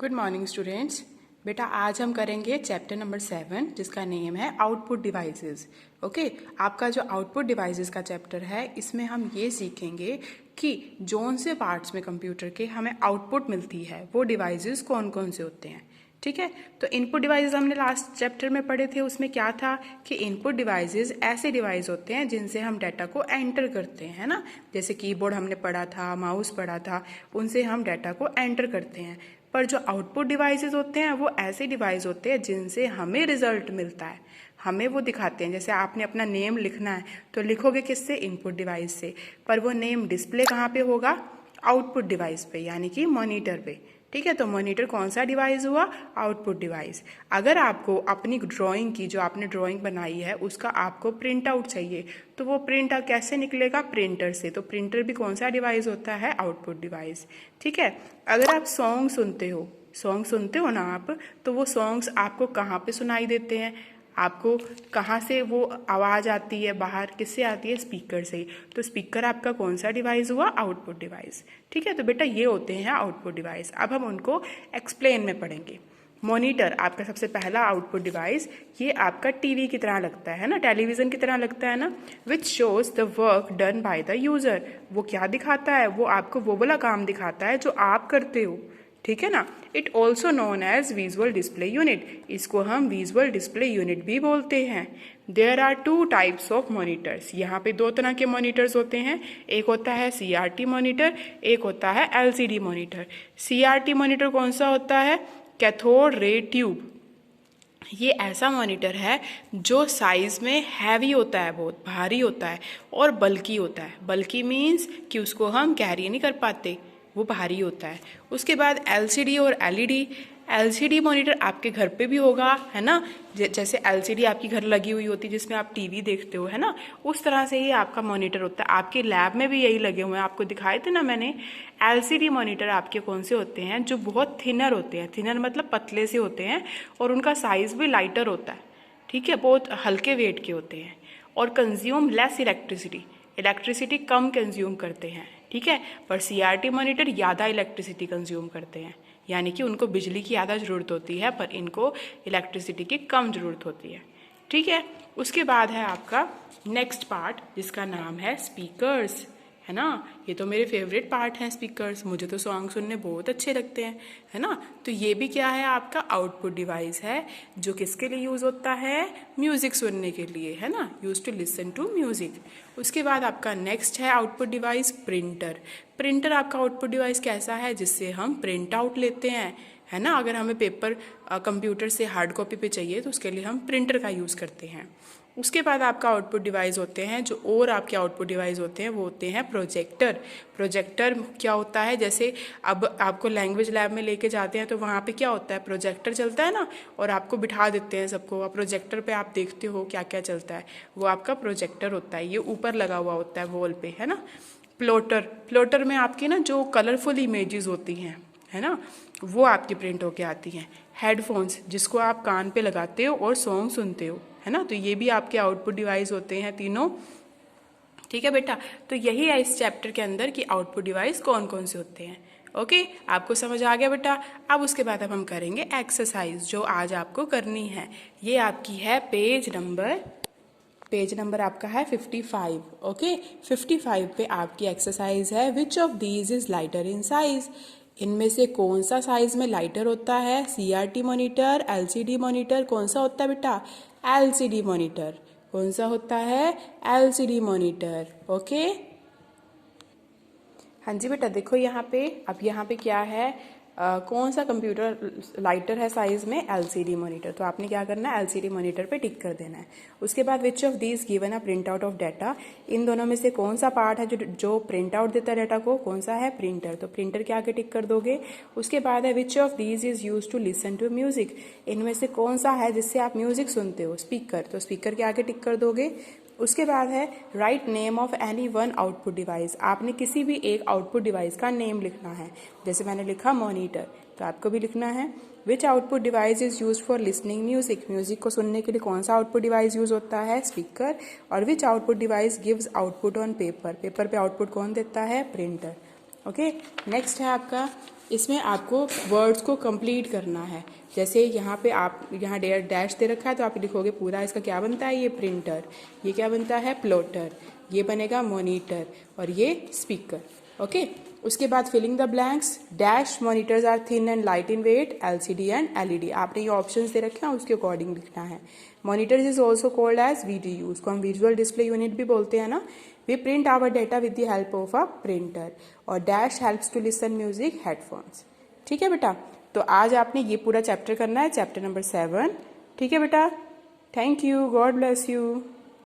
Good morning students. बेटा आज हम करेंगे चैप्टर नंबर 7 जिसका नेम है आउटपुट डिवाइसेस। ओके, आपका जो आउटपुट डिवाइसेस का चैप्टर है इसमें हम ये सीखेंगे कि जौन से पार्ट्स में कंप्यूटर के हमें आउटपुट मिलती है वो डिवाइसेस कौन कौन से होते हैं। ठीक है, तो इनपुट डिवाइसेस हमने लास्ट चैप्टर में पढ़े थे। उसमें क्या था कि इनपुट डिवाइसेस ऐसे डिवाइस होते हैं जिनसे हम डाटा को एंटर करते हैं, है ना। जैसे कीबोर्ड हमने पढ़ा था, माउस पढ़ा था, उनसे हम डाटा को एंटर करते हैं। पर जो आउटपुट डिवाइसेस होते हैं वो ऐसे डिवाइस होते हैं जिनसे हमें रिजल्ट मिलता है, हमें वो दिखाते हैं। जैसे आपने अपना नेम लिखना है तो लिखोगे किससे? इनपुट डिवाइस से। पर वो नेम डिस्प्ले कहाँ पे होगा? आउटपुट डिवाइस पे, यानी कि मॉनिटर पे। ठीक है, तो मॉनिटर कौन सा डिवाइस हुआ? Output device. अगर आपको अपनी ड्राइंग की, जो आपने ड्राइंग बनाई है उसका आपको प्रिंट आउट चाहिए तो वो प्रिंट आउट कैसे निकलेगा? प्रिंटर से। तो प्रिंटर भी कौन सा डिवाइस होता है? Output device. ठीक है, अगर आप सॉन्ग सुनते हो ना आप, तो वो सॉन्ग्स आपको कहाँ पे सुनाई देते हैं? आपको कहाँ से वो आवाज़ आती है बाहर? किससे आती है? स्पीकर से। तो स्पीकर आपका कौन सा डिवाइस हुआ? Output device. ठीक है, तो बेटा ये होते हैं आउटपुट डिवाइस। अब हम उनको एक्सप्लेन में पढ़ेंगे। मॉनिटर आपका सबसे पहला आउटपुट डिवाइस, ये आपका टीवी की तरह लगता है ना, टेलीविजन की तरह लगता है ना। Which shows the work done by the user. वो क्या दिखाता है? वो आपको वो वाला काम दिखाता है जो आप करते हो। ठीक है ना। It also known as visual display unit. इसको हम विजुअल डिस्प्ले यूनिट भी बोलते हैं। There are 2 types of monitors. यहाँ पे 2 तरह के मॉनिटर्स होते हैं। एक होता है CRT मॉनिटर, एक होता है LCD मॉनिटर। CRT मॉनिटर कौन सा होता है? Cathode ray tube. ये ऐसा मॉनिटर है जो साइज में हैवी होता है, बहुत भारी होता है और बल्की होता है। बल्की मीन्स कि उसको हम कैरी नहीं कर पाते, वो भारी होता है। उसके बाद LCD और LED। LCD मॉनिटर आपके घर पे भी होगा, है ना। जैसे LCD आपकी घर लगी हुई होती है जिसमें आप टीवी देखते हो, है ना, उस तरह से ही आपका मॉनिटर होता है। आपके लैब में भी यही लगे हुए हैं, आपको दिखाए थे ना मैंने। LCD मॉनिटर आपके कौन से होते हैं? जो बहुत थिनर होते हैं। थिनर मतलब पतले से होते हैं और उनका साइज भी लाइटर होता है। ठीक है, बहुत हल्के वेट के होते हैं और कंज्यूम लेस इलेक्ट्रिसिटी कम कंज्यूम करते हैं। ठीक है, पर CRT मॉनिटर ज़्यादा इलेक्ट्रिसिटी कंज्यूम करते हैं, यानी कि उनको बिजली की ज़्यादा ज़रूरत होती है पर इनको इलेक्ट्रिसिटी की कम ज़रूरत होती है। ठीक है, उसके बाद है आपका नेक्स्ट पार्ट जिसका नाम है स्पीकर्स, है ना। ये तो मेरे फेवरेट पार्ट हैं स्पीकर्स, मुझे तो सॉन्ग सुनने बहुत अच्छे लगते हैं, है ना। तो ये भी क्या है? आपका आउटपुट डिवाइस है जो किसके लिए यूज़ होता है? म्यूज़िक सुनने के लिए, है ना, use to listen to music. उसके बाद आपका नेक्स्ट है आउटपुट डिवाइस प्रिंटर। प्रिंटर आपका आउटपुट डिवाइस कैसा है? जिससे हम प्रिंट आउट लेते हैं, है ना। अगर हमें पेपर कंप्यूटर से हार्ड कॉपी पे चाहिए तो उसके लिए हम प्रिंटर का यूज़ करते हैं। उसके बाद आपका आउटपुट डिवाइस होते हैं जो और आपके आउटपुट डिवाइस होते हैं वो होते हैं प्रोजेक्टर। प्रोजेक्टर क्या होता है? जैसे अब आपको लैंग्वेज लैब में लेके जाते हैं तो वहाँ पे क्या होता है? प्रोजेक्टर चलता है ना, और आपको बिठा देते हैं सबको, और प्रोजेक्टर पे आप देखते हो क्या क्या चलता है, वो आपका प्रोजेक्टर होता है। ये ऊपर लगा हुआ होता है वॉल पे, है ना। प्लोटर में आपकी ना जो कलरफुल इमेजेस होती हैं, है ना, वो आपकी प्रिंट होके आती हैं। हेडफोन्स जिसको आप कान पे लगाते हो और सॉन्ग सुनते हो, है ना, तो ये भी आपके आउटपुट डिवाइस होते हैं तीनों। ठीक है बेटा, तो यही है इस चैप्टर के अंदर कि आउटपुट डिवाइस कौन कौन से होते हैं। ओके, आपको समझ आ गया बेटा। अब उसके बाद अब हम करेंगे एक्सरसाइज जो आज आपको करनी है। ये आपकी है पेज नंबर आपका है 55। ओके, 55 पे आपकी एक्सरसाइज है which of these is lighter in size. इनमें से कौन सा साइज में लाइटर होता है? CRT monitor, LCD monitor. कौन सा होता है बेटा? LCD monitor. कौन सा होता है? LCD monitor. ओके, हाँ जी बेटा, देखो यहाँ पे, अब यहाँ पे क्या है? कौन सा कंप्यूटर लाइटर है साइज में? LCD monitor. तो आपने क्या करना है? LCD मॉनिटर पे टिक कर देना है। उसके बाद which of these given a printout of data. इन दोनों में से कौन सा पार्ट है जो प्रिंट आउट देता है डाटा को? कौन सा है? प्रिंटर। तो प्रिंटर के आगे टिक कर दोगे। उसके बाद है which of these is use to listen to music. इनमें से कौन सा है जिससे आप म्यूजिक सुनते हो? स्पीकर। तो स्पीकर के आगे टिक कर दोगे। उसके बाद है write name of any one output device. आपने किसी भी एक आउटपुट डिवाइस का नेम लिखना है। जैसे मैंने लिखा मॉनिटर, तो आपको भी लिखना है which output device is use for listening music. Music को सुनने के लिए कौन सा आउटपुट डिवाइस यूज होता है? स्पीकर। और which output device gives output on paper. Paper पे आउटपुट कौन देता है? प्रिंटर। ओके, नेक्स्ट है आपका इसमें आपको वर्ड्स को कंप्लीट करना है। जैसे यहाँ पे आप यहाँ डैश दे रखा है तो आप लिखोगे पूरा इसका क्या बनता है, ये प्रिंटर, ये क्या बनता है प्लॉटर, ये बनेगा मॉनिटर और ये स्पीकर। ओके, उसके बाद filling the blanks. Dash monitors are thin and light in weight, LCD and LED. आपने ये ऑप्शंस दे रखे हैं उसके अकॉर्डिंग लिखना है। Monitors is also called as VDU, उसको हम विजुअल डिस्प्ले यूनिट भी बोलते हैं ना। We print our data with the help of a printer. और dash helps to listen music, headphones. ठीक है बेटा, तो आज आपने ये पूरा चैप्टर करना है, चैप्टर नंबर 7। ठीक है बेटा, thank you, God bless you.